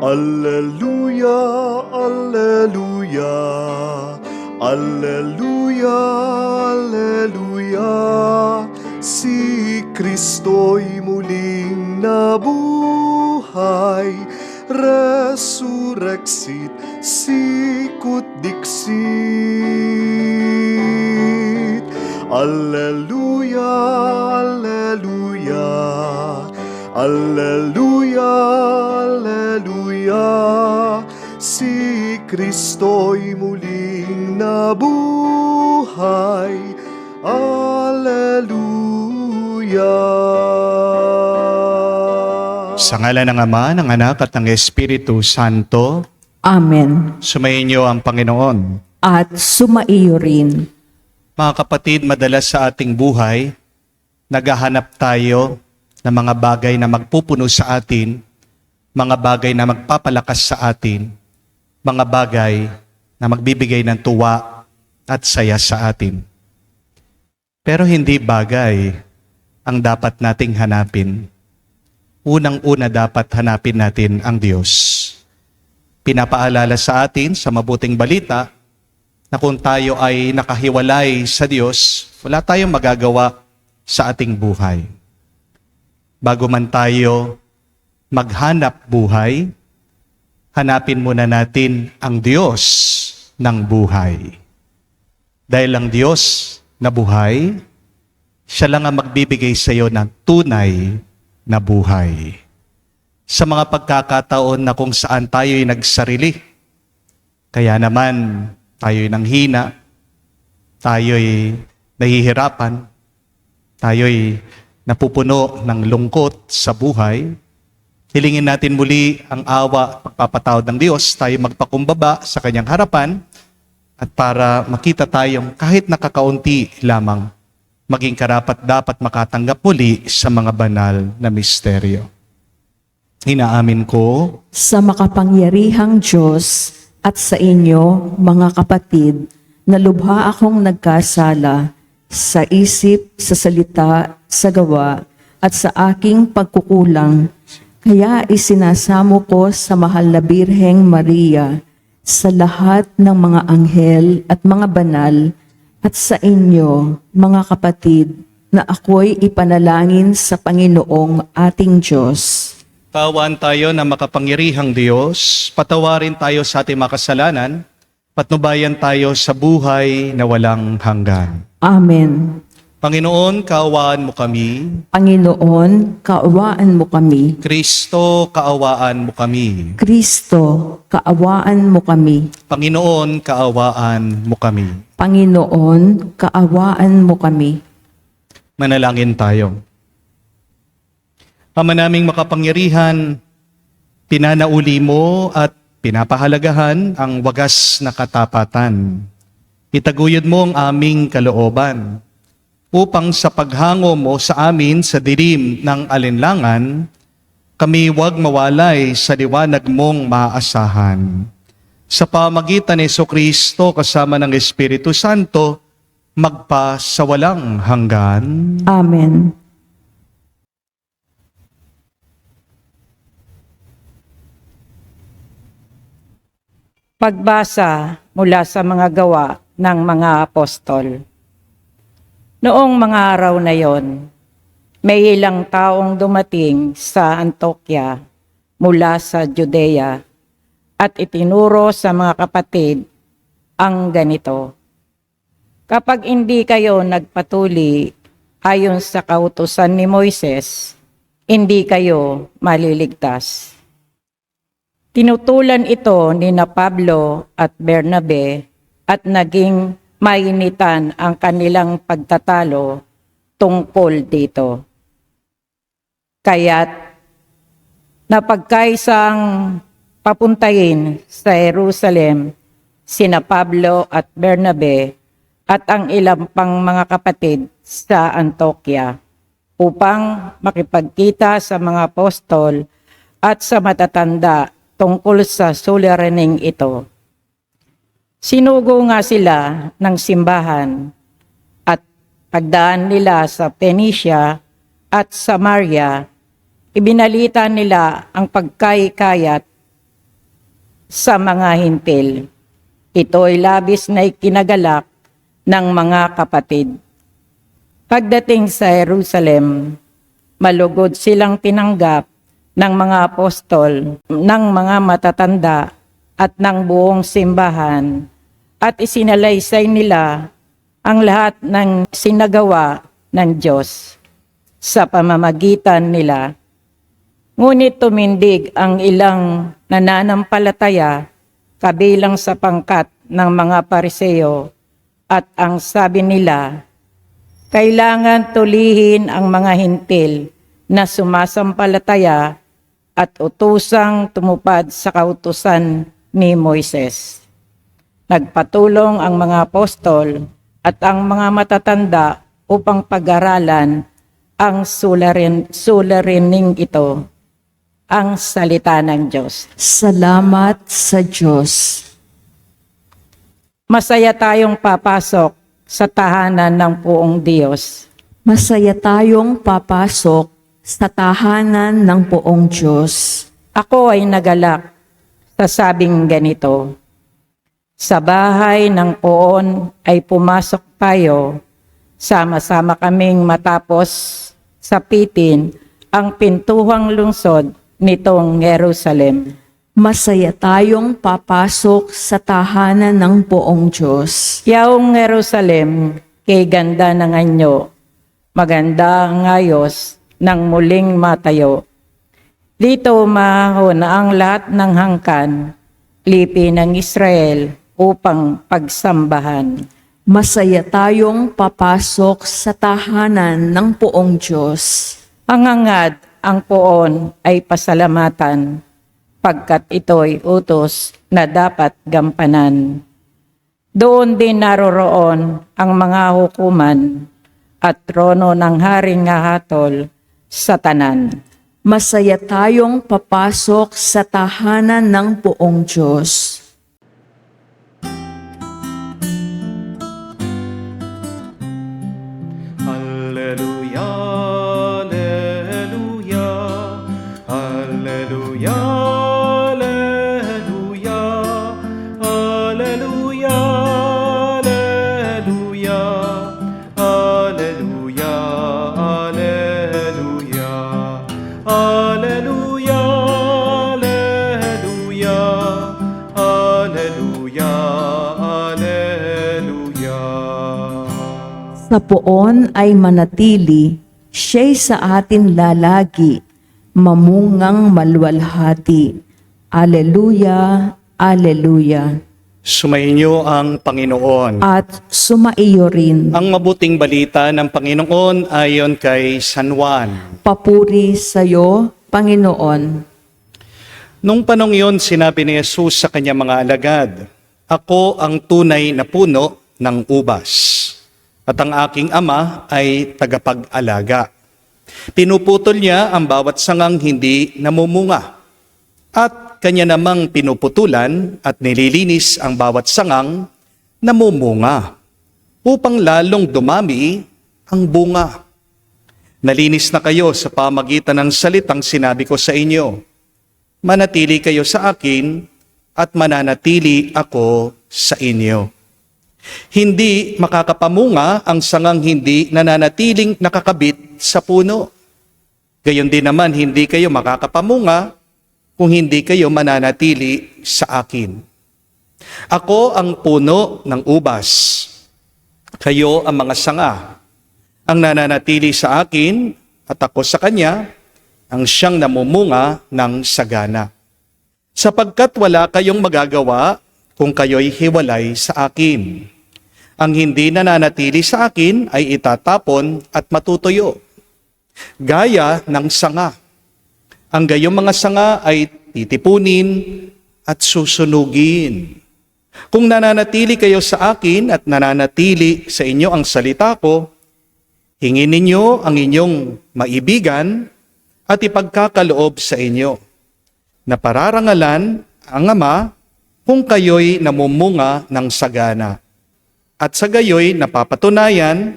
Alleluia, alleluia, alleluia, alleluia. Si Kristo'y muling nabuhay, resurrexit sicut dixit. Alleluia, alleluia, alleluia, alleluia. Si Kristo'y muling nabuhay, alleluia. Sa ngalan ng Ama, ng Anak at ng Espiritu Santo, Amen. sumainyo ang Panginoon. At sumaiyo rin. Mga kapatid, madalas sa ating buhay, naghahanap tayo ng mga bagay na magpupuno sa atin, mga bagay na magpapalakas sa atin, mga bagay na magbibigay ng tuwa at saya sa atin. Pero hindi bagay ang dapat nating hanapin. Unang-una dapat hanapin natin ang Diyos. Pinapaalala sa atin sa mabuting balita na kung tayo ay nakahiwalay sa Diyos, wala tayong magagawa sa ating buhay. Bago man tayo maghanap buhay, hanapin muna natin ang Diyos ng buhay. Dahil ang Diyos na buhay, siya lang ang magbibigay sa iyo ng tunay na buhay. Sa mga pagkakataon na kung saan tayo'y nagsarili, kaya naman tayo'y nanghina, tayo'y nahihirapan, tayo'y napupuno ng lungkot sa buhay, hilingin natin muli ang awa at pagpapatawad ng Diyos, tayo magpakumbaba sa kanyang harapan, at para makita tayong kahit nakakaunti lamang, maging karapat dapat makatanggap muli sa mga banal na misteryo. Inaamin ko Sa makapangyarihang Diyos at sa inyo, mga kapatid, na lubha akong nagkasala sa isip, sa salita, sa gawa, at sa aking pagkukulang. Kaya isinasamo ko sa mahal na Birheng Maria, sa lahat ng mga anghel at mga banal, at sa inyo, mga kapatid, na ako'y ipanalangin sa Panginoong ating Diyos. Tawaan tayo na makapangyarihang Diyos, patawarin tayo sa ating mga kasalanan, patnubayan tayo sa buhay na walang hanggan. Amen. Panginoon, kaawaan mo kami. Panginoon, kaawaan mo kami. Kristo, kaawaan mo kami. Kristo, kaawaan mo kami. Panginoon, kaawaan mo kami. Panginoon, kaawaan mo kami. Manalangin tayo. Ama naming makapangyarihan, pinanauli mo at pinapahalagahan ang wagas na katapatan. Itaguyod mo ang aming kalooban upang sa paghango mo sa amin sa dilim ng alinlangan, kami huwag mawalay sa liwanag mong maaasahan. Sa pamagitan ni Jesucristo kasama ng Espiritu Santo, magpa sa walang hanggan. Amen. Pagbasa mula sa mga gawa ng mga apostol. Noong mga araw na yon, may ilang taong dumating sa Antioquia mula sa Judea at itinuro sa mga kapatid ang ganito: kapag hindi kayo nagpatuli ayon sa kautusan ni Moises, hindi kayo maliligtas. Tinutulan ito ni na Pablo at Bernabe at naging mainitan ang kanilang pagtatalo tungkol dito. Kaya't napagkaisang papuntahin sa Jerusalem sina Pablo at Bernabe at ang ilang pang mga kapatid sa Antioquia upang makipagkita sa mga apostol at sa matatanda tungkol sa suliraning ito. Sinugo nga sila ng simbahan at pagdaan nila sa Phoenicia at Samaria, ibinalita nila ang pagkayakayat sa mga hintil. Ito'y labis na ikinagalak ng mga kapatid. Pagdating sa Jerusalem, malugod silang tinanggap ng mga apostol, ng mga matatanda at ng buong simbahan, at isinalaysay nila ang lahat ng sinagawa ng Diyos sa pamamagitan nila. Ngunit tumindig ang ilang nananampalataya kabilang sa pangkat ng mga Pariseo, at ang sabi nila, kailangan tulihin ang mga hintil na sumasampalataya at utusang tumupad sa kautusan ni Moises. Nagpatulong ang mga apostol at ang mga matatanda upang pag-aralan ang suliraning ito, ang salita ng Diyos. Salamat sa Diyos. Masaya tayong papasok sa tahanan ng Poong Diyos. Masaya tayong papasok sa tahanan ng Poong Diyos. Ako ay nagalak sa sabing ganito, sa bahay ng Poon ay pumasok tayo, sama-sama kaming matapos sapitin ang pintuhang lungsod nitong Jerusalem. Masaya tayong papasok sa tahanan ng Poong Diyos. Yaong Jerusalem, kay ganda ng anyo, maganda ang ayos ng muling matayo. Dito mahon ang lahat ng hangkan, lipi ng Israel upang pagsambahan. Masaya tayong papasok sa tahanan ng Poong Diyos. Ang hangad ang Poon ay pasalamatan, pagkat ito'y utos na dapat gampanan. Doon din naroroon ang mga hukuman at trono ng haring hahatol sa tanan. Masaya tayong papasok sa tahanan ng Poong Diyos. Alleluia, alleluia, alleluia, alleluia, alleluia, alleluia, alleluia, alleluia, alleluia, alleluia, alleluia, alleluia. Sa Poon ay manatili, siya'y sa atin lalagi, mamungang malwalhati. Alleluia, alleluia. Sumainyo ang Panginoon. At sumaiyo rin, Ang mabuting balita ng Panginoon ayon kay San Juan. papuri sa iyo, Panginoon. Nung panong yon, sinabi ni Jesus sa kanyang mga alagad, ako ang tunay na puno ng ubas, at ang aking ama ay tagapag-alaga. Pinuputol niya ang bawat sangang hindi namumunga, at kanya namang pinuputulan at nililinis ang bawat sangang namumunga, upang lalong dumami ang bunga. Nalinis na kayo sa pamagitan ng salitang sinabi ko sa inyo. Manatili kayo sa akin at mananatili ako sa inyo. Hindi makakapamunga ang sangang hindi nananatiling nakakabit sa puno. Gayon din naman, hindi kayo makakapamunga kung hindi kayo mananatili sa akin. Ako ang puno ng ubas, kayo ang mga sanga. Ang nananatili sa akin at ako sa kanya, ang siyang namumunga ng sagana. Sapagkat wala kayong magagawa kung kayo'y hiwalay sa akin. Ang hindi nananatili sa akin ay itatapon at matutuyo, gaya ng sanga. Ang gayong mga sanga ay titipunin at susunugin. Kung nananatili kayo sa akin at nananatili sa inyo ang salita ko, hingin ninyo ang inyong maibigan at ipagkakaloob sa inyo, na pararangalan ang Ama kung kayo'y namumunga ng sagana. At sa gayo'y napapatunayan,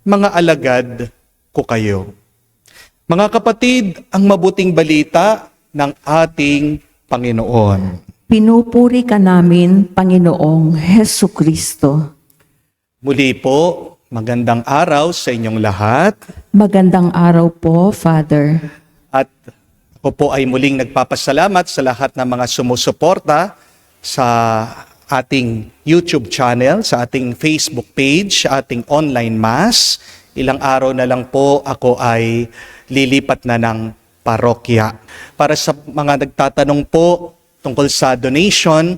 mga alagad ko kayo. Mga kapatid, ang mabuting balita ng ating Panginoon. Pinupuri ka namin, Panginoong Hesu Kristo. Muli po, magandang araw sa inyong lahat. Magandang araw po, Father. At ako po ay muling nagpapasalamat sa lahat ng mga sumusuporta sa ating YouTube channel, sa ating Facebook page, sa ating online mass. Ilang araw na lang po ako ay lilipat na ng parokya. Para sa mga nagtatanong po tungkol sa donation,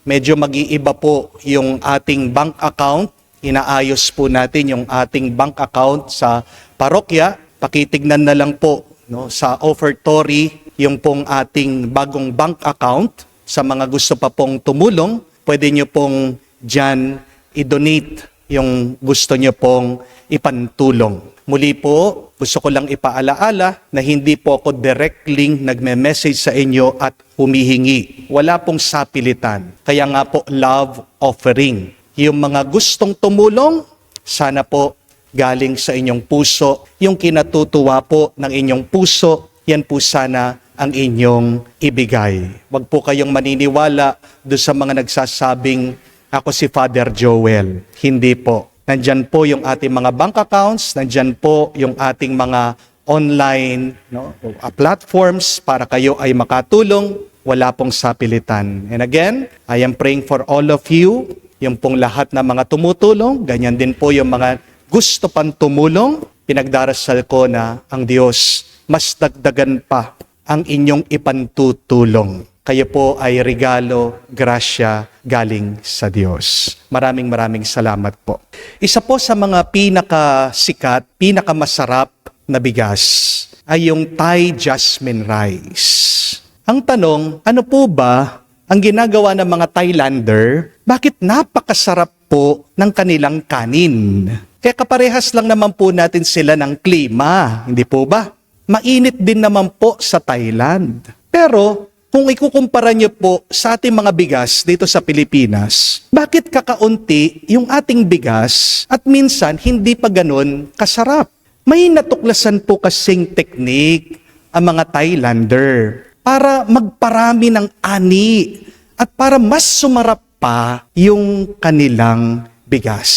medyo mag-iiba po yung ating bank account. Inaayos po natin yung ating bank account sa parokya. Pakitignan na lang po sa offertory yung pong ating bagong bank account. Sa mga gusto pa pong tumulong, pwede nyo pong dyan i-donate yung gusto nyo pong ipantulong. Muli po, gusto ko lang ipaalaala na hindi po ako directly nagme-message sa inyo at humihingi. Wala pong sapilitan. Kaya nga po, love offering. Yung mga gustong tumulong, sana po galing sa inyong puso. Yung kinatutuwa po ng inyong puso, yan po sana ang inyong ibigay. Huwag po kayong maniniwala doon sa mga nagsasabing, ako si Father Joel. Hindi po. Nandyan po yung ating mga bank accounts, nandyan po yung ating mga online platforms para kayo ay makatulong. Wala pong sapilitan. And again, I am praying for all of you, yung pong lahat na mga tumutulong, ganyan din po yung mga gusto pang tumulong. Pinagdarasal ko na ang Diyos mas dagdagan pa ang inyong ipantutulong. Kayo po ay regalo, grasya, galing sa Diyos. Maraming salamat po. Isa po sa mga pinakasikat, pinakamasarap na bigas ay yung Thai jasmine rice. Ang tanong, ano po ba ang ginagawa ng mga Thailander? Bakit napakasarap po ng kanilang kanin? Kaya kaparehas lang naman po natin sila ng klima, hindi po ba? Mainit din naman po sa Thailand. Pero kung ikukumpara nyo po sa ating mga bigas dito sa Pilipinas, bakit kakaunti yung ating bigas at minsan hindi pa ganun kasarap? May natuklasan po kasing teknik ang mga Thailander para magparami ng ani at para mas sumarap pa yung kanilang bigas.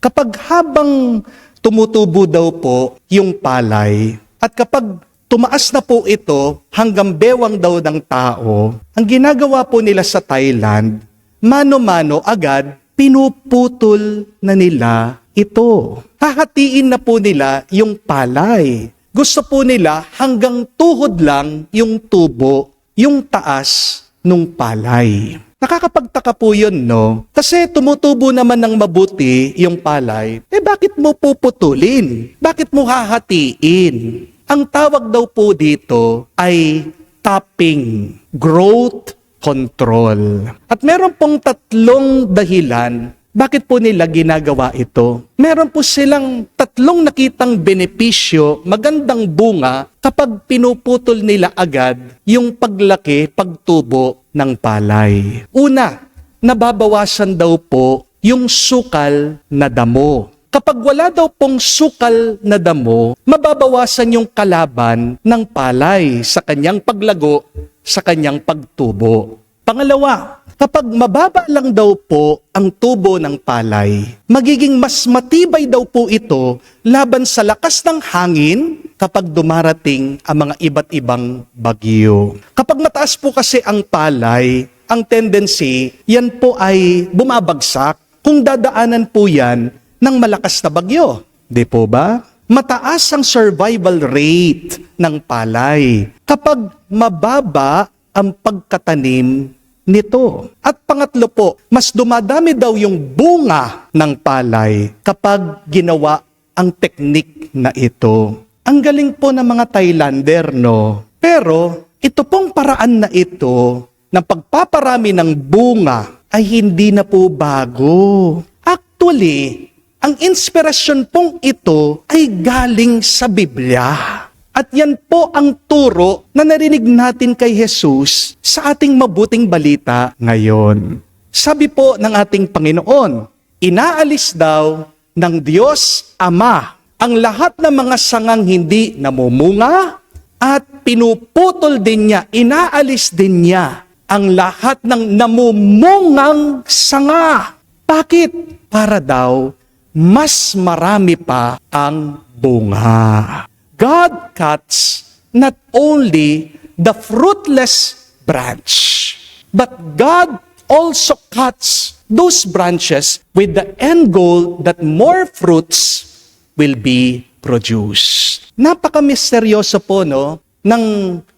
Kapag habang tumutubo daw po yung palay at kapag tumaas na po ito hanggang bewang daw ng tao, ang ginagawa po nila sa Thailand, mano-mano agad, pinuputol na nila ito. Hahatiin na po nila yung palay. Gusto po nila hanggang tuhod lang yung tubo, yung taas nung palay. Nakakapagtaka po yun, no? Kasi tumutubo naman ng mabuti yung palay, bakit mo puputulin? Bakit mo hahatiin? Ang tawag daw po dito ay topping, growth control. At meron pong tatlong dahilan bakit po nila ginagawa ito. Meron po silang tatlong nakitang benepisyo, magandang bunga kapag pinuputol nila agad yung paglaki, pagtubo ng palay. Una, nababawasan daw po yung sukal na damo. Kapag wala daw pong sukal na damo, mababawasan yung kalaban ng palay sa kanyang paglago, sa kanyang pagtubo. Pangalawa, kapag mababa lang daw po ang tubo ng palay, magiging mas matibay daw po ito laban sa lakas ng hangin kapag dumarating ang mga iba't ibang bagyo. Kapag mataas po kasi ang palay, ang tendency, yan po ay bumabagsak kung dadaanan po yan ng malakas na bagyo. Di po ba? Mataas ang survival rate ng palay kapag mababa ang pagkatanim nito. At pangatlo po, mas dumadami daw yung bunga ng palay kapag ginawa ang teknik na ito. Ang galing po ng mga Thailander, no? Pero ito pong paraan na ito ng pagpaparami ng bunga ay hindi na po bago. Actually, ang inspirasyon pong ito ay galing sa Biblia. At yan po ang turo na narinig natin kay Jesus sa ating mabuting balita ngayon. Sabi po ng ating Panginoon, inaalis daw ng Diyos Ama ang lahat ng mga sangang hindi namumunga at pinuputol din niya, inaalis din niya ang lahat ng namumungang sanga. Bakit? Para daw mas marami pa ang bunga. God cuts not only the fruitless branch, but God also cuts those branches with the end goal that more fruits will be produced. Napaka-misteryoso po, no, ng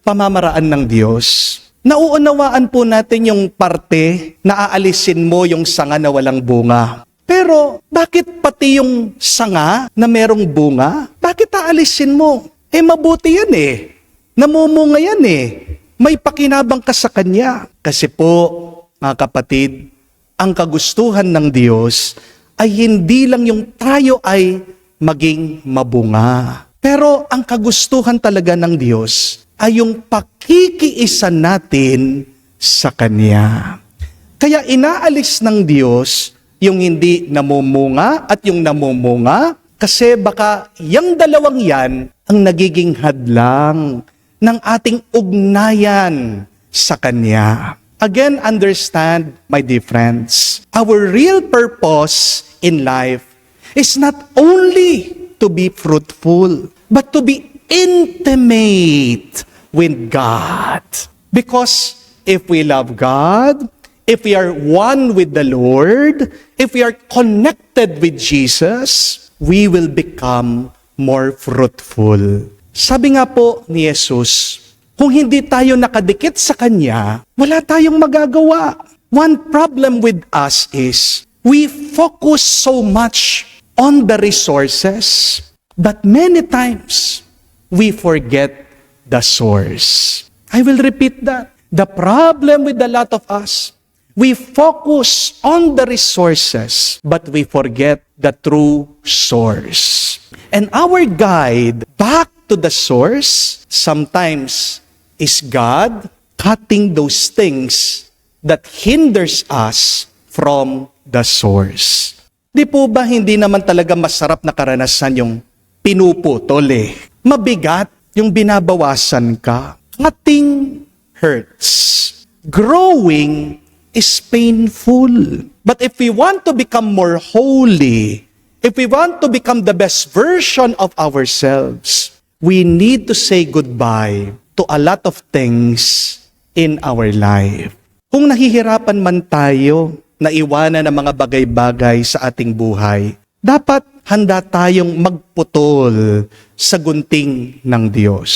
pamamaraan ng Diyos. Nauunawaan po natin yung parte na aalisin mo yung sanga na walang bunga. Pero bakit pati yung sanga na merong bunga, bakit aalisin mo? Mabuti yan eh. Namumunga yan eh. May pakinabang ka sa kanya. Kasi po, mga kapatid, ang kagustuhan ng Diyos ay hindi lang yung tayo ay maging mabunga. Pero ang kagustuhan talaga ng Diyos ay yung pakikiisa natin sa Kanya. Kaya inaalis ng Diyos yung hindi namumunga at yung namumunga kasi baka yung dalawang yan ang nagiging hadlang ng ating ugnayan sa Kanya. Again, understand, my dear friends, our real purpose in life is not only to be fruitful, but to be intimate with God. Because if we love God, if we are one with the Lord, if we are connected with Jesus, we will become more fruitful. Sabi nga po ni Jesus, kung hindi tayo nakadikit sa Kanya, wala tayong magagawa. One problem with us is, we focus so much on the resources, but many times, we forget the source. I will repeat that. The problem with a lot of us, we focus on the resources, but we forget the true source. And our guide back to the source sometimes is God cutting those things that hinders us from the source. Di po ba hindi naman talaga masarap na karanasan yung pinuputol eh? Mabigat yung binabawasan ka. Cutting hurts. Growing is painful. But if we want to become more holy, if we want to become the best version of ourselves, we need to say goodbye to a lot of things in our life. Kung nahihirapan man tayo na iwanan ang mga bagay-bagay sa ating buhay, dapat handa tayong magputol sa gunting ng Diyos.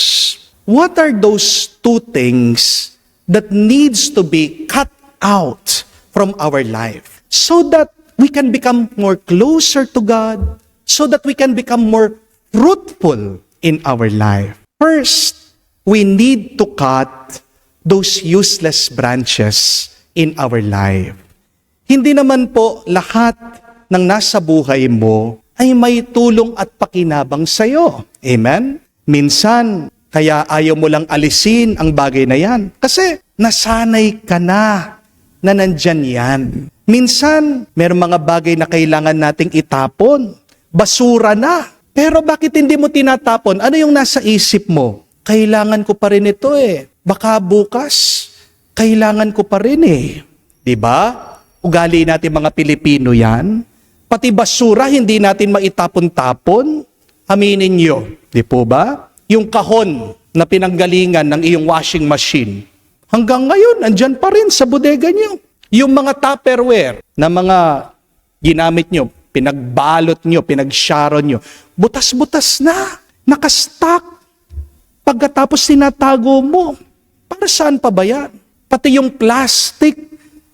What are those two things that needs to be cut out from our life so that we can become more closer to God, so that we can become more fruitful in our life? First, we need to cut those useless branches in our life. Hindi naman po lahat ng nasa buhay mo ay may tulong at pakinabang sa'yo. Amen? Minsan, kaya ayaw mo lang alisin ang bagay na yan. Kasi nasanay ka na nandyan yan. Minsan, mayroong mga bagay na kailangan nating itapon. Basura na. Pero bakit hindi mo tinatapon? Ano yung nasa isip mo? Kailangan ko pa rin ito eh. Baka bukas, kailangan ko pa rin eh. Diba? Ugali natin mga Pilipino yan. Pati basura, hindi natin maitapon-tapon. Aminin nyo. Di po ba? Yung kahon na pinanggalingan ng iyong washing machine, hanggang ngayon, andyan pa rin sa bodega nyo. Yung mga Tupperware na mga ginamit nyo, pinagbalot nyo, pinagsharo nyo, butas-butas na, nakastock. Pagkatapos tinatago mo, para saan pa ba yan? Pati yung plastic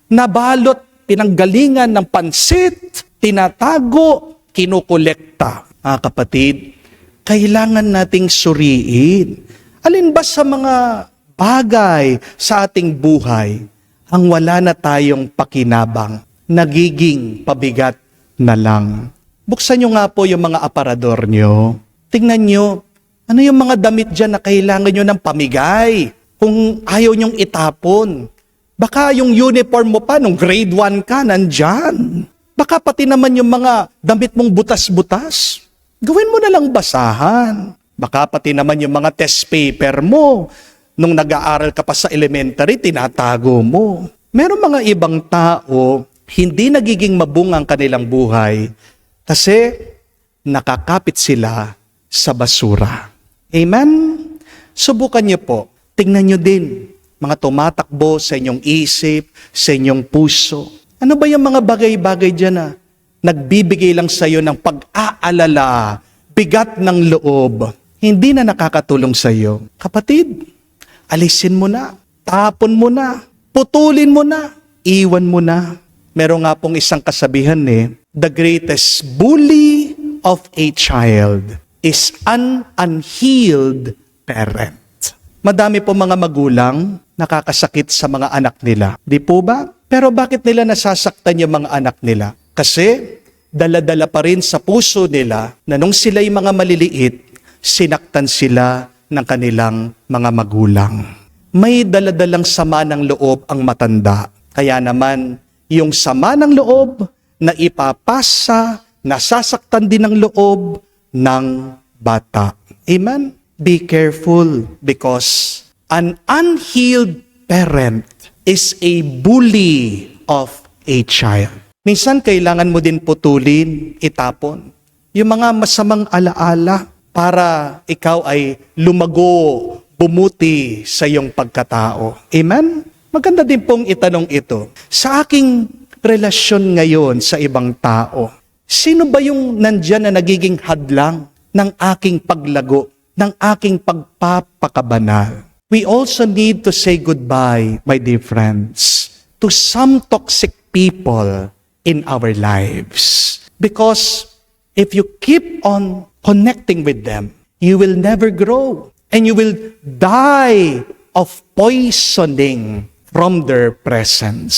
na balot, pinanggalingan ng pansit, tinatago, kinukolekta. Mga kapatid, kailangan nating suriin. Alin ba sa mga bagay sa ating buhay ang wala na tayong pakinabang, nagiging pabigat na lang? Buksan nyo nga po yung mga aparador nyo. Tingnan nyo, ano yung mga damit dyan na kailangan nyo ng pamigay? Kung ayaw nyong itapon. Baka yung uniform mo pa, nung grade 1 ka, nandyan. Baka pati naman yung mga damit mong butas-butas. Gawin mo na lang basahan. Baka pati naman yung mga test paper mo, nung nag-aaral ka pa sa elementary, tinatago mo. Meron mga ibang tao, hindi nagiging mabunga ang kanilang buhay kasi nakakapit sila sa basura. Amen? Subukan niyo po. Tingnan niyo din, mga tumatakbo sa inyong isip, sa inyong puso. Ano ba yung mga bagay-bagay dyan na nagbibigay lang sa iyo ng pag-aalala, bigat ng loob, hindi na nakakatulong sa iyo? Kapatid, alisin mo na, tapon mo na, putulin mo na, iwan mo na. Meron nga pong isang kasabihan the greatest bully of a child is an unhealed parent. Madami po mga magulang nakakasakit sa mga anak nila. Di po ba? Pero bakit nila nasasaktan yung mga anak nila? Kasi dala-dala pa rin sa puso nila na nung sila'y mga maliliit, sinaktan sila ng kanilang mga magulang. May daladalang sama ng loob ang matanda. Kaya naman, yung sama ng loob na ipapasa, nasasaktan din ng loob ng bata. Amen? Be careful because an unhealed parent is a bully of a child. Minsan kailangan mo din putulin, itapon yung mga masamang alaala para ikaw ay lumago, bumuti sa iyong pagkatao. Amen? Maganda din pong itanong ito. Sa aking relasyon ngayon sa ibang tao, sino ba yung nandyan na nagiging hadlang ng aking paglago, ng aking pagpapakabanal? We also need to say goodbye, my dear friends, to some toxic people in our lives. Because if you keep on connecting with them, you will never grow and you will die of poisoning from their presence.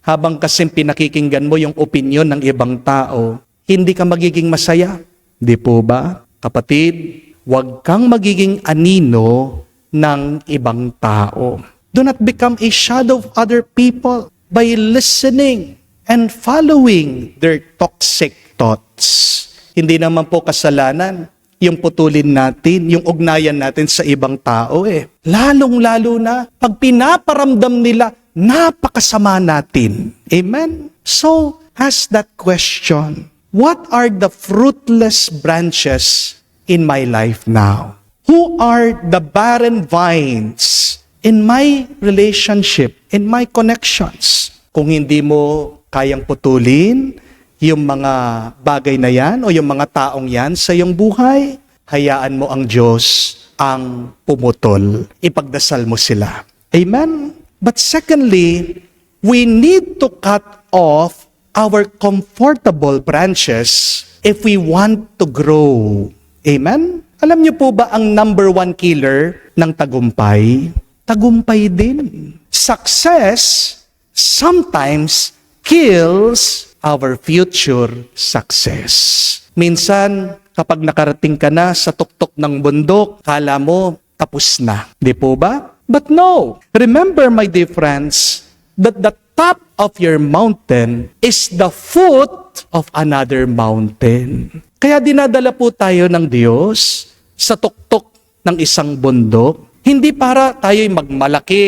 Habang kasing pinakikinggan mo yung opinion ng ibang tao, hindi ka magiging masaya. Di po ba? Kapatid, huwag kang magiging anino ng ibang tao. Do not become a shadow of other people by listening and following their toxic thoughts. Hindi naman po kasalanan yung putulin natin, yung ugnayan natin sa ibang tao Lalong-lalo na pag pinaparamdam nila, napakasama natin. Amen? So, ask that question. What are the fruitless branches in my life now? Who are the barren vines in my relationship, in my connections? Kung hindi mo kayang putulin yung mga bagay na yan o yung mga taong yan sa iyong buhay, hayaan mo ang Diyos ang pumutol. Ipagdasal mo sila. Amen? But secondly, we need to cut off our comfortable branches if we want to grow. Amen? Alam niyo po ba ang number one killer ng tagumpay? Tagumpay din. Success sometimes kills our future success. Minsan, kapag nakarating ka na sa tuktok ng bundok, kala mo tapos na. Di po ba? But no. Remember, my dear friends, that the top of your mountain is the foot of another mountain. Kaya dinadala po tayo ng Diyos sa tuktok ng isang bundok, hindi para tayo'y magmalaki,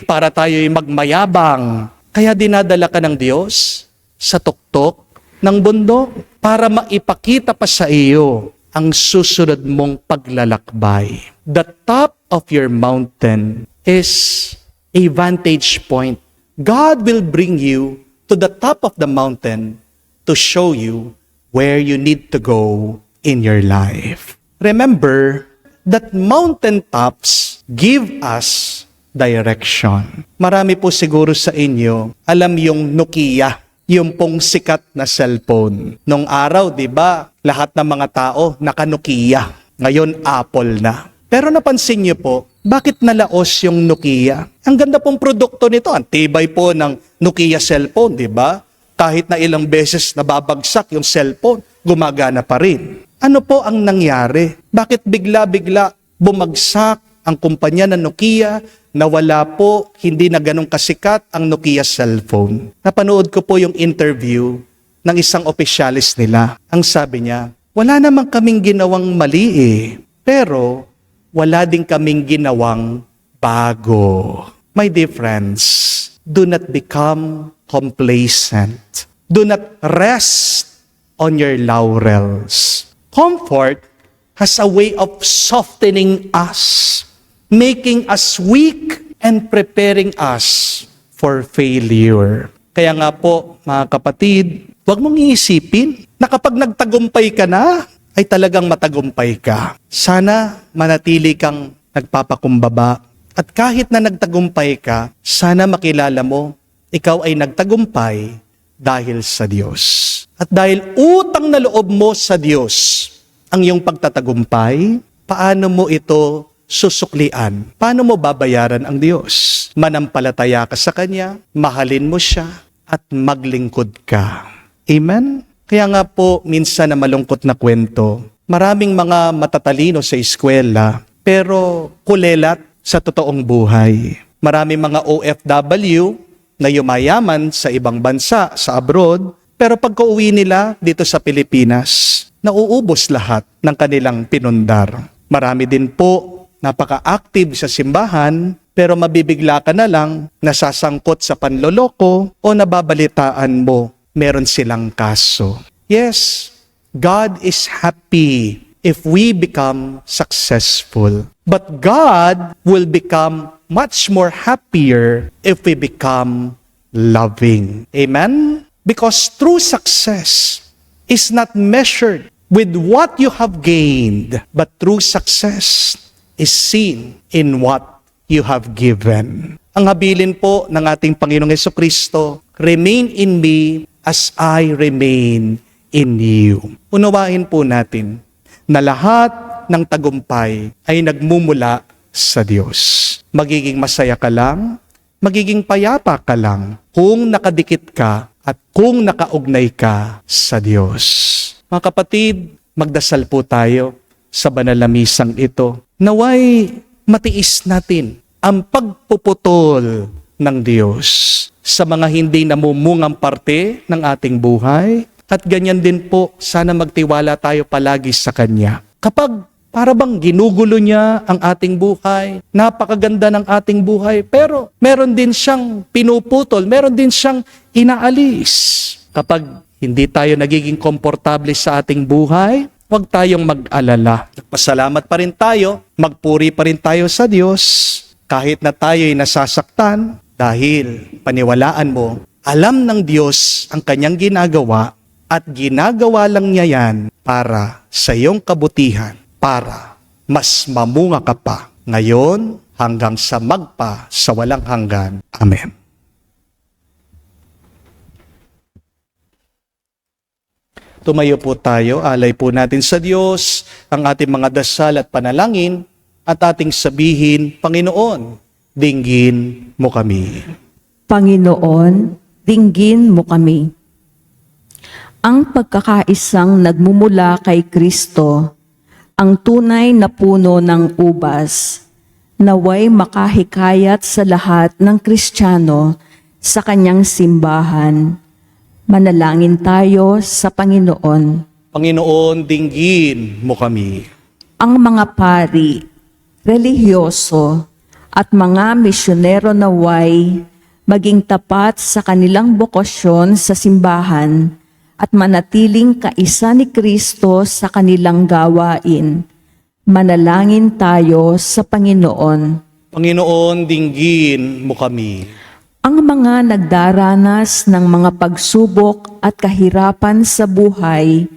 para tayo'y magmayabang. Kaya dinadala ka ng Diyos sa tuktok ng bundok para maipakita pa sa iyo ang susunod mong paglalakbay. The top of your mountain is a vantage point. God will bring you to the top of the mountain to show you where you need to go in your life. Remember that mountaintops give us direction. Marami po siguro sa inyo alam yung Nokia, yung pong sikat na cellphone. Nung araw, di ba, lahat ng mga tao naka-Nokia. Ngayon, Apple na. Pero napansin niyo po, bakit nalaos yung Nokia? Ang ganda pong produkto nito. Ang tibay po ng Nokia cellphone, di ba? Kahit na ilang beses nababagsak yung cellphone, gumagana pa rin. Ano po ang nangyari? Bakit bigla-bigla bumagsak ang kumpanya ng Nokia, nawala po, hindi na ganun kasikat ang Nokia cellphone? Napanood ko po yung interview ng isang opisyalis nila. Ang sabi niya, wala namang kaming ginawang mali pero wala din kaming ginawang bago. My dear friends, do not become complacent. Do not rest on your laurels. Comfort has a way of softening us, making us weak, and preparing us for failure. Kaya nga po, mga kapatid, huwag mong iisipin na kapag nagtagumpay ka na, ay talagang matagumpay ka. Sana manatili kang nagpapakumbaba. At kahit na nagtagumpay ka, sana makilala mo, ikaw ay nagtagumpay dahil sa Diyos. At dahil utang na loob mo sa Diyos ang iyong pagtatagumpay, paano mo ito susuklian? Paano mo babayaran ang Diyos? Manampalataya ka sa Kanya, mahalin mo siya, at maglingkod ka. Amen? Kaya nga po, minsan na malungkot na kwento, maraming mga matatalino sa eskwela, pero kulelat sa totoong buhay. Maraming mga OFW na yumayaman sa ibang bansa, sa abroad, pero pagka-uwi nila dito sa Pilipinas, nauubos lahat ng kanilang pinundar. Marami din po napaka-active sa simbahan, pero mabibigla ka na lang, nasasangkot sa panloloko o nababalitaan mo, meron silang kaso. Yes, God is happy if we become successful. But God will become much more happier if we become loving. Amen? Because true success is not measured with what you have gained, but true success is seen in what you have given. Ang habilin po ng ating Panginoong Jesucristo, remain in me as I remain in you. Unawain po natin na lahat ng tagumpay ay nagmumula sa Diyos. Magiging masaya ka lang, magiging payapa ka lang kung nakadikit ka at kung nakaugnay ka sa Diyos. Mga kapatid, magdasal po tayo sa banal na misang ito. Naway matiis natin ang pagpuputol ng Diyos sa mga hindi namumungang parte ng ating buhay. At ganyan din po, sana magtiwala tayo palagi sa Kanya. Kapag para bang ginugulo niya ang ating buhay, napakaganda ng ating buhay, pero meron din siyang pinuputol, meron din siyang inaalis. Kapag hindi tayo nagiging komportable sa ating buhay, huwag tayong mag-alala. Pasalamat pa rin tayo, magpuri pa rin tayo sa Diyos, kahit na tayo'y nasasaktan, dahil paniwalaan mo, alam ng Diyos ang Kanyang ginagawa, at ginagawa lang niya yan para sa iyong kabutihan, para mas mamunga ka pa ngayon hanggang sa magpa sa walang hanggan. Amen. Tumayo po tayo, alay po natin sa Diyos ang ating mga dasal at panalangin at ating sabihin, Panginoon, dinggin mo kami. Panginoon, dinggin mo kami. Ang pagkakaisang nagmumula kay Kristo, ang tunay na puno ng ubas, naway makahikayat sa lahat ng Kristiyano sa kanyang simbahan. Manalangin tayo sa Panginoon. Panginoon, dinggin mo kami. Ang mga pari, relihiyoso, at mga misyonero naway maging tapat sa kanilang bokasyon sa simbahan at manatiling kaisa ni Kristo sa kanilang gawain. Manalangin tayo sa Panginoon. Panginoon, dinggin mo kami. Ang mga nagdaranas ng mga pagsubok at kahirapan sa buhay,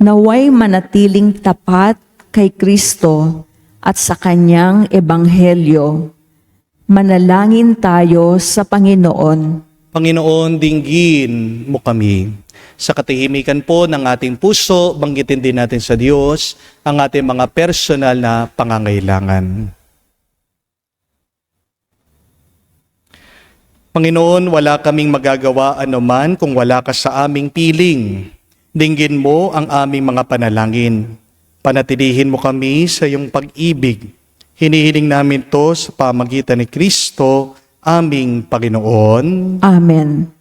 naway manatiling tapat kay Kristo at sa kanyang ebanghelyo. Manalangin tayo sa Panginoon. Panginoon, dinggin mo kami. Sa katahimikan po ng ating puso, banggitin din natin sa Diyos ang ating mga personal na pangangailangan. Panginoon, wala kaming magagawa anuman kung wala ka sa aming piling. Dinggin mo ang aming mga panalangin. Panatilihin mo kami sa iyong pag-ibig. Hinihiling namin to sa pamagitan ni Kristo, aming Panginoon. Amen.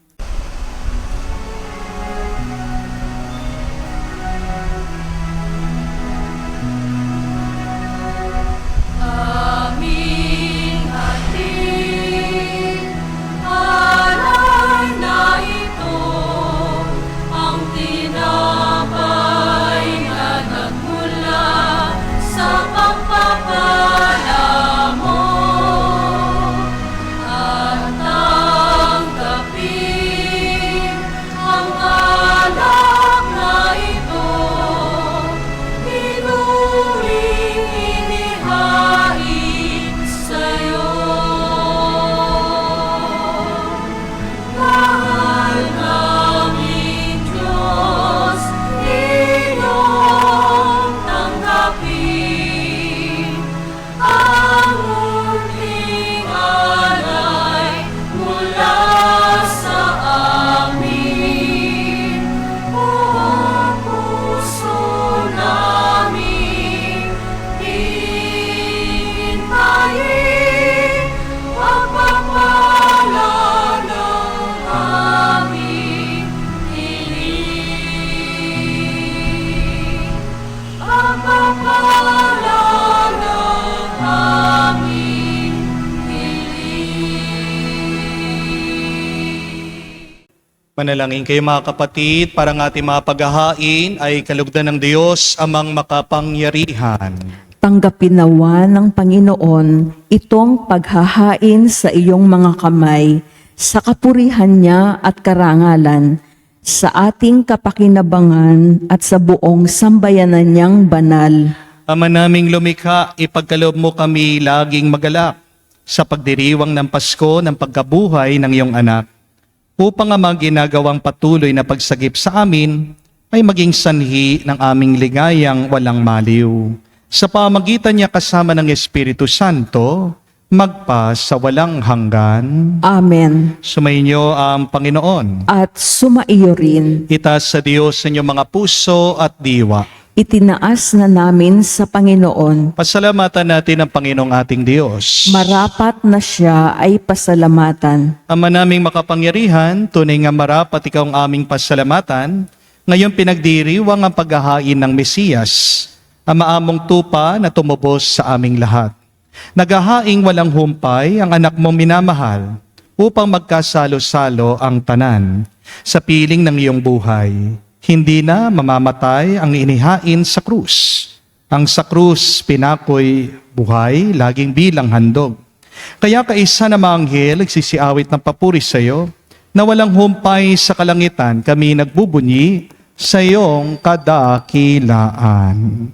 Manalangin kayo mga kapatid, para ng ating mga paghahain ay kalugdan ng Diyos amang makapangyarihan. Tanggapin nawa ng Panginoon itong paghahain sa iyong mga kamay, sa kapurihan niya at karangalan, sa ating kapakinabangan at sa buong sambayanan niyang banal. Ama naming lumikha, ipagkaloob mo kami laging magalak sa pagdiriwang ng Pasko ng pagkabuhay ng iyong anak, upang ang mga ginagawang patuloy na pagsagip sa amin ay maging sanhi ng aming ligayang walang maliw. Sa pamagitan niya kasama ng Espiritu Santo, magpa sa walang hanggan. Amen. Sumainyo ang Panginoon. At sumaiyo rin. Itaas sa Diyos sa inyong mga puso at diwa. Itinaas na namin sa Panginoon. Pasalamatan natin ang Panginoong ating Diyos. Marapat na siya ay pasalamatan. Ama naming makapangyarihan, tunay nga marapat ikaw ang aming pasalamatan. Ngayon pinagdiriwang ang paghahain ng Mesiyas, ang maamong tupa na tumubos sa aming lahat. Naghahaing walang humpay ang anak mong minamahal, upang magkasalo-salo ang tanan sa piling ng iyong buhay. Hindi na mamamatay ang inihain sa krus. Ang sa krus pinakoy buhay, laging bilang handog. Kaya kaisa na mga anghel nagsisiawit ng papuri sa iyo, na walang humpay sa kalangitan kami nagbubunyi sa iyong kadakilaan.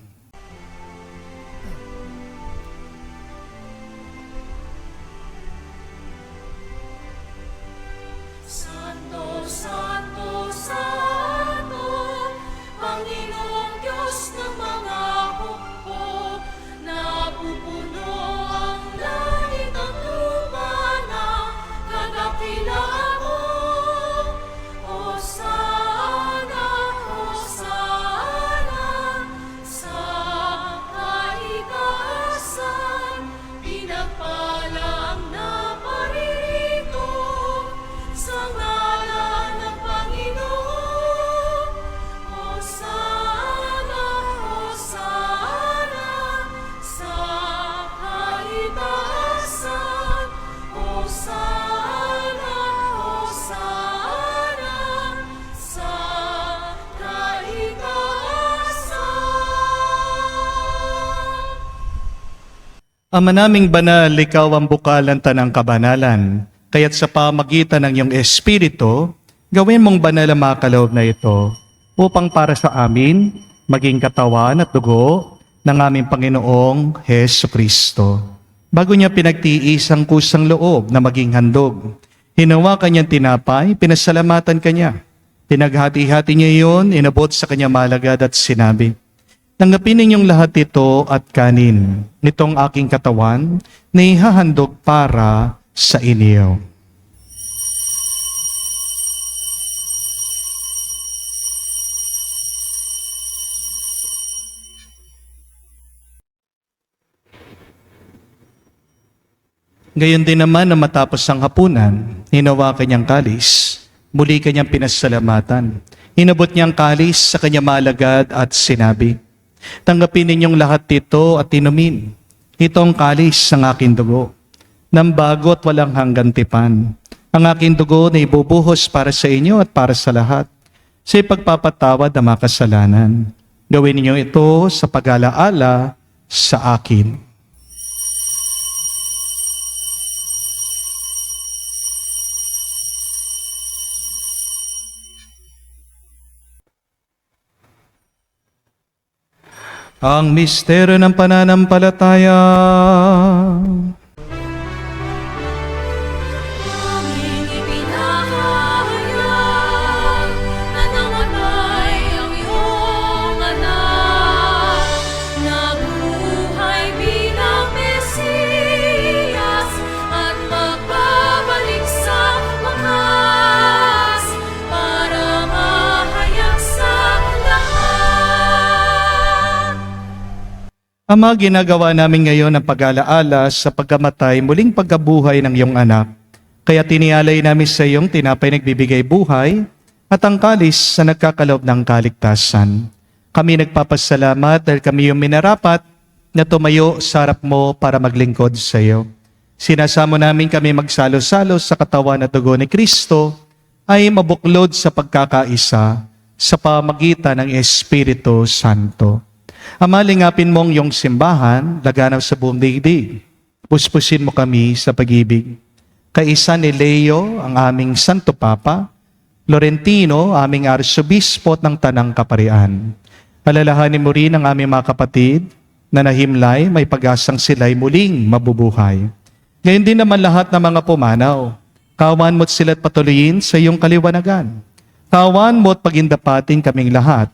Santo, Santo, Santo, Panginoong Diyos ng mga hukbo, napupuno ang langit at lupa ng kadakilaan mo. Hosana, Hosana, sa kaitaasan, pinagpala ang naparirito sa ngalan ng Panginoon. Hosana, Hosana, sa kaitaasan. Hosana, Hosana, sa kaitaasan. Ama naming banal, ikaw ang bukalan tanang kabanalan. Kaya't sa pamagitan ng iyong Espiritu, gawin mong banal ang mga kaloob na ito, upang para sa amin, maging katawan at dugo ng aming Panginoong Hesu Kristo. Bago niya pinagtiis ang kusang loob na maging handog, hinawa kanyang tinapay, pinasalamatan kanya. Pinaghati-hati niya iyon, inabot sa kanya malagad at sinabi, "Tanggapin ninyong lahat ito at kanin, nitong aking katawan na ihahandog para sa inyo." Gayon din naman na matapos ang hapunan, hinawa kanyang kalis, muli kanyang pinasalamatan. Hinabot niyang kalis sa kanyang malagad at sinabi, "Tanggapin ninyong lahat ito at inumin. Ito ang kalis ng aking dugo, ng bago at walang hanggang tipan. Ang aking dugo na ibubuhos para sa inyo at para sa lahat, sa ipagpapatawad ng mga kasalanan. Gawin ninyo ito sa pag-alaala sa akin." Ang misteryo ng pananampalataya. Aming ipinahayag na namatay ang iyong anak, nabuhay bilang Mesiyas at magbabalik sa wakas para mahayag sa lahat. Ama, ginagawa namin ngayon ang pag-alaala sa pagkamatay, muling pagkabuhay ng iyong anak. Kaya tinialay namin sa iyong tinapay nagbibigay buhay at ang kalis sa nagkakalob ng kaligtasan. Kami nagpapasalamat dahil kami yung minarapat na tumayo sa harap mo para maglingkod sa iyo. Sinasamo namin kami magsalo-salo sa katawan at dugo ni Kristo ay mabuklod sa pagkakaisa sa pamagitan ng Espiritu Santo. Amalingapin mong iyong simbahan, laganap sa buong daigdig. Puspusin mo kami sa pag-ibig. Kaisa ni Leo, ang aming Santo Papa, Laurentino, aming Arsobispo ng Tanang Kaparian. Alalahanin mo rin ang aming mga kapatid na nahimlay, may pag-asang sila'y muling mabubuhay. Ngayon din naman lahat ng mga pumanaw, kawan mo't sila't patuloyin sa iyong kaliwanagan. Kawan mo't pagindapatin kaming lahat,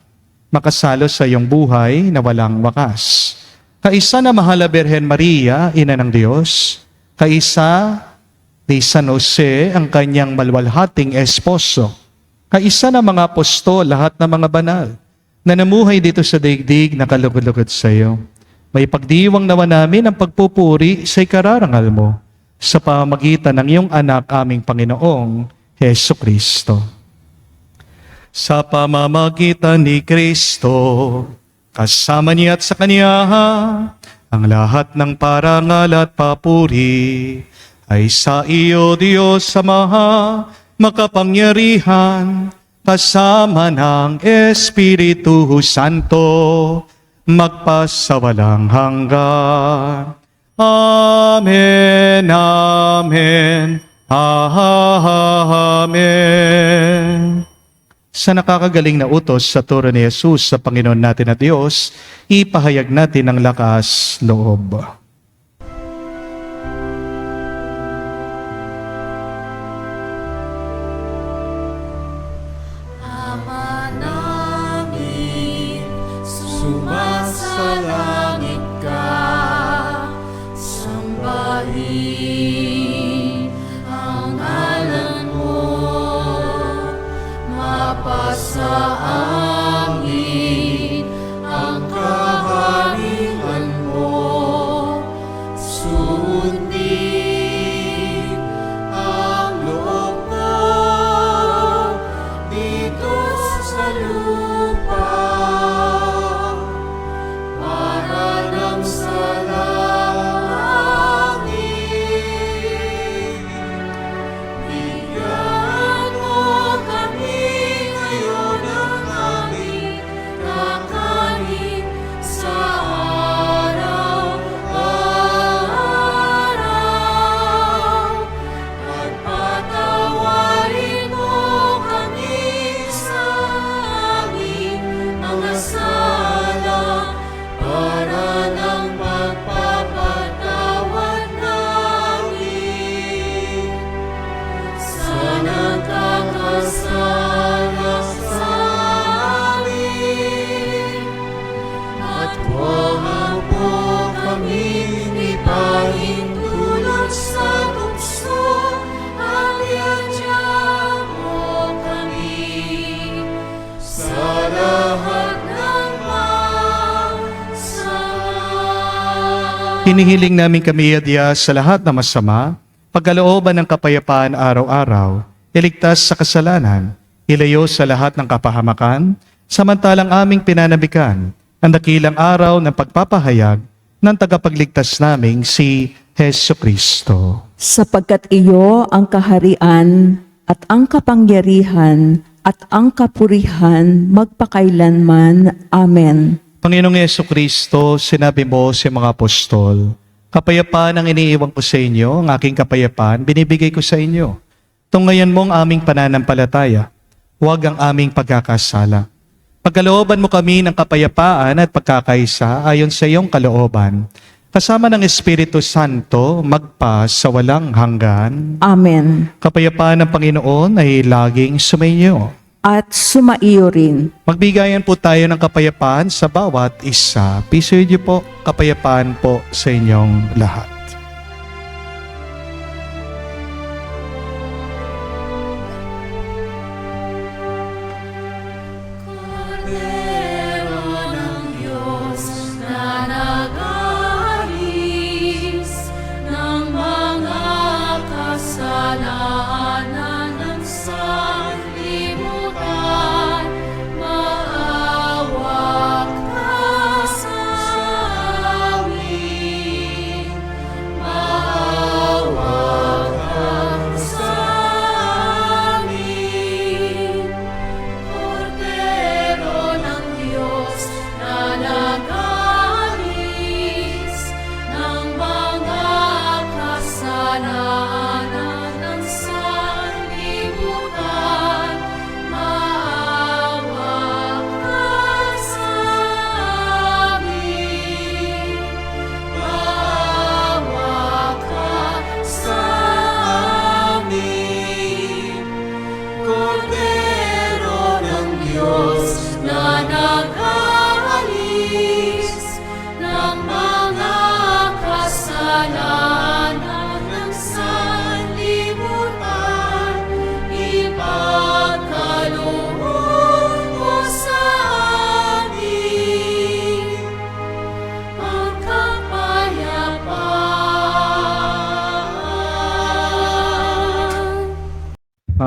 makasalo sa iyong buhay na walang wakas. Kaisa na mahal na Birhen Maria, Ina ng Diyos, kaisa ni San Jose, ang kanyang malwalhating esposo, kaisa na mga apostol, lahat ng mga banal, na namuhay dito sa daigdig na kalugod-lugod sa iyo. May pagdiwang naman namin ang pagpupuri sa ikararangal mo sa pamagitan ng iyong anak aming Panginoong Heso Kristo. Sa pamamagitan ni Kristo, kasama niya at sa Kanya, ang lahat ng parangal at papuri ay sa iyo, Diyos Ama, makapangyarihan, kasama ng Espiritu Santo, magpasawalang hanggan. Amen, amen, amen. Sa nakakagaling na utos sa turo ni Jesus sa Panginoon natin na Diyos, ipahayag natin ang lakas loob. Ama namin, sumasalangit ka, sambahin ang ngalan mo, mapasa amin ang kaharian mo, sundin ang loob mo dito sa lupa para nang sa langit. Bigyan mo kami ngayon ng aming kakanin sa araw-araw, at patawarin mo kami sa aming mga sala para nang magpapatawad namin sa nagkakasala sa amin. At huwag mo kaming ipahintulot sa tukso, at iadya mo kami sa lahat ng masama. Hinihiling namin kami adya sa lahat na masama, pagkalooban ng kapayapaan araw-araw, iligtas sa kasalanan, ilayo sa lahat ng kapahamakan, samantalang aming pinanabikan ang dakilang araw ng pagpapahayag ng tagapagligtas naming si Heso Kristo. Sapagkat iyo ang kaharian at ang kapangyarihan at ang kapurihan magpakailanman. Amen. Panginoong Heso Kristo, sinabi mo sa mga apostol, kapayapaan ang iniiwan ko sa inyo, ang aking kapayapaan binibigay ko sa inyo. Tungayan mo ang aming pananampalataya, huwag ang aming pagkakasala. Pagkalooban mo kami ng kapayapaan at pagkakaisa ayon sa iyong kalooban, kasama ng Espiritu Santo magpa sa walang hanggan. Amen. Kapayapaan ng Panginoon ay laging sumainyo. At sumaiyo rin. Magbigayan po tayo ng kapayapaan sa bawat isa. Pisoy niyo po, kapayapaan po sa inyong lahat. Kordero ng Diyos na nag-aalis ng mga kasalanan ng sanlibutan, maawa ka sa amin.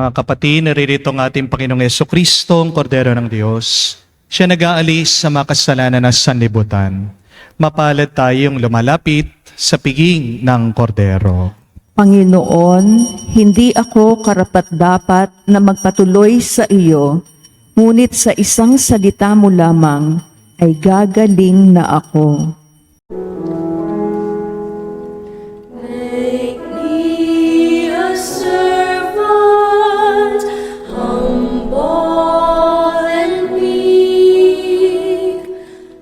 Mga kapatid, naririto ang ating Panginoong Yesukristo, ang Kordero ng Diyos. Siya nag-aalis sa mga kasalanan ng sanlibutan. Mapalad tayong lumalapit sa piging ng Kordero. Panginoon, hindi ako karapat-dapat na magpatuloy sa iyo, ngunit sa isang salita mo lamang ay gagaling na ako. Make me a servant, humble and meek.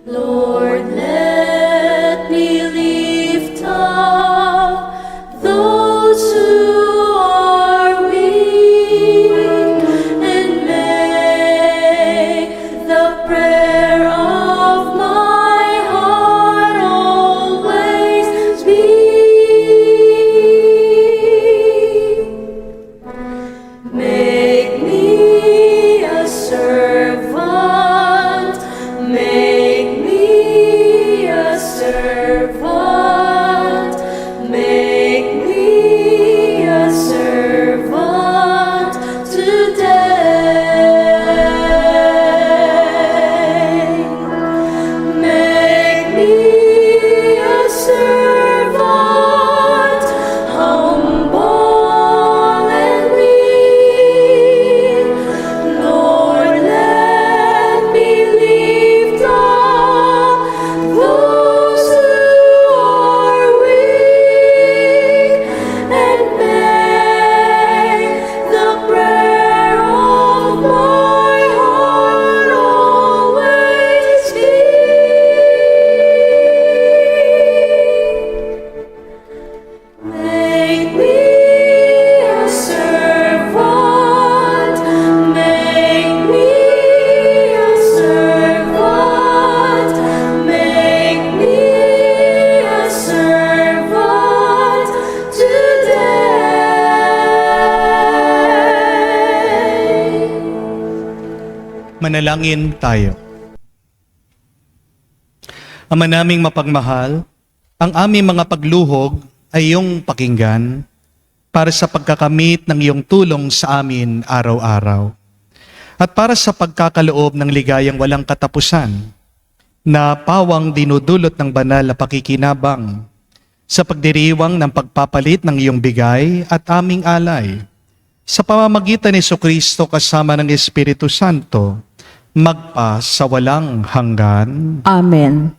Lord, let me lift up those who are weak, and make the prayer of my heart always be. Make me a servant, make me a servant, make me a servant today. Make me a servant, humble and weak. Lord, let me lift up those who are weak, and make the prayer of my heart always be. Make me a servant, make me a servant, make me a servant today. Manalangin tayo. Ama naming mapagmahal, ang aming mga pagluhog ay iyong pakinggan para sa pagkakamit ng iyong tulong sa amin araw-araw. At para sa pagkakaloob ng ligayang walang katapusan na pawang dinudulot ng banal na pakikinabang sa pagdiriwang ng pagpapalit ng iyong bigay at aming alay. Sa pamamagitan ni Jesucristo kasama ng Espiritu Santo, magpa sa walang hanggan. Amen.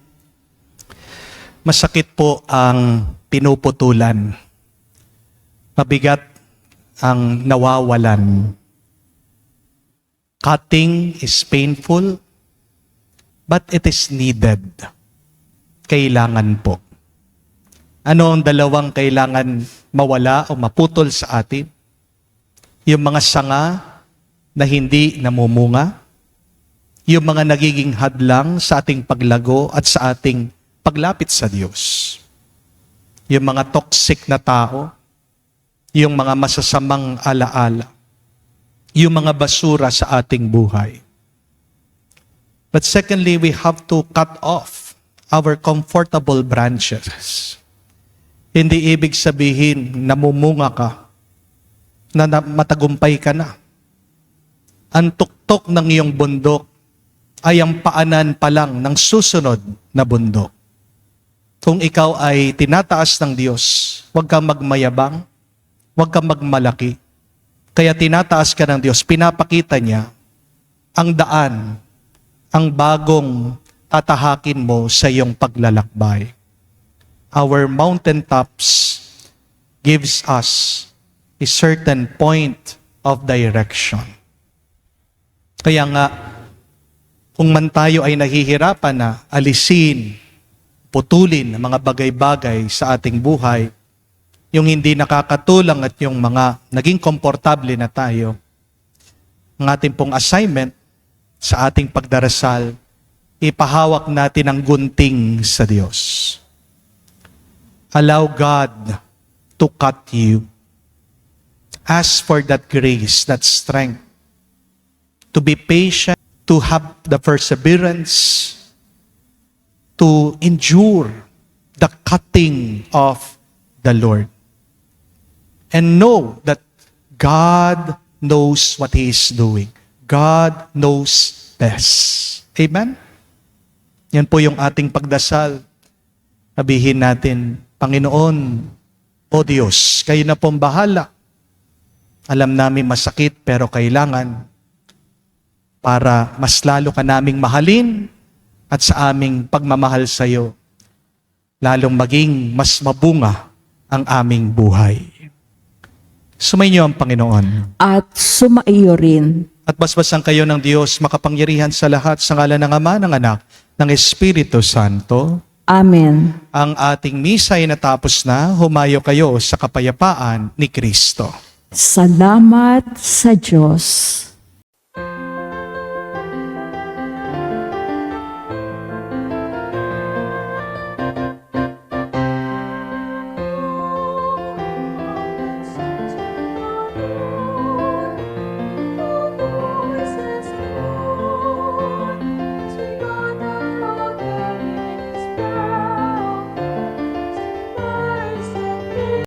Masakit po ang pinuputulan. Mabigat ang nawawalan. Cutting is painful, but it is needed. Kailangan po. Ano ang dalawang kailangan mawala o maputol sa atin? Yung mga sanga na hindi namumunga, yung mga nagiging hadlang sa ating paglago at sa ating paglapit sa Diyos. Yung mga toxic na tao, yung mga masasamang alaala, yung mga basura sa ating buhay. But secondly, we have to cut off our comfortable branches. Hindi ibig sabihin namumunga ka, na matagumpay ka na. Ang tuktok ng iyong bundok ay ang paanan pa lang ng susunod na bundok. Kung ikaw ay tinataas ng Diyos, huwag kang magmayabang, huwag kang magmalaki. Kaya tinataas ka ng Diyos, pinapakita niya ang daan, ang bagong tatahakin mo sa iyong paglalakbay. Our mountaintops gives us a certain point of direction. Kaya nga, kung man tayo ay nahihirapan na alisin, putulin ang mga bagay-bagay sa ating buhay, yung hindi nakakatulang at yung mga naging komportable na tayo, ang ating pong assignment sa ating pagdarasal, ipahawak natin ang gunting sa Diyos. Allow God to cut you. Ask for that grace, that strength, to be patient, to have the perseverance, to endure the cutting of the Lord. And know that God knows what He is doing. God knows best. Amen? Yan po yung ating pagdasal. Sabihin natin, Panginoon, O Diyos, kayo na pong bahala. Alam namin masakit pero kailangan para mas lalo ka naming mahalin at sa aming pagmamahal sa iyo, lalong maging mas mabunga ang aming buhay. Sumainyo ang Panginoon. At sumaiyo rin. At basbasan kayo ng Diyos makapangyarihan sa lahat sa ngalan ng Ama, ng Anak, ng Espiritu Santo. Amen. Ang ating misa ay natapos na. Humayo kayo sa kapayapaan ni Kristo. Salamat sa Diyos.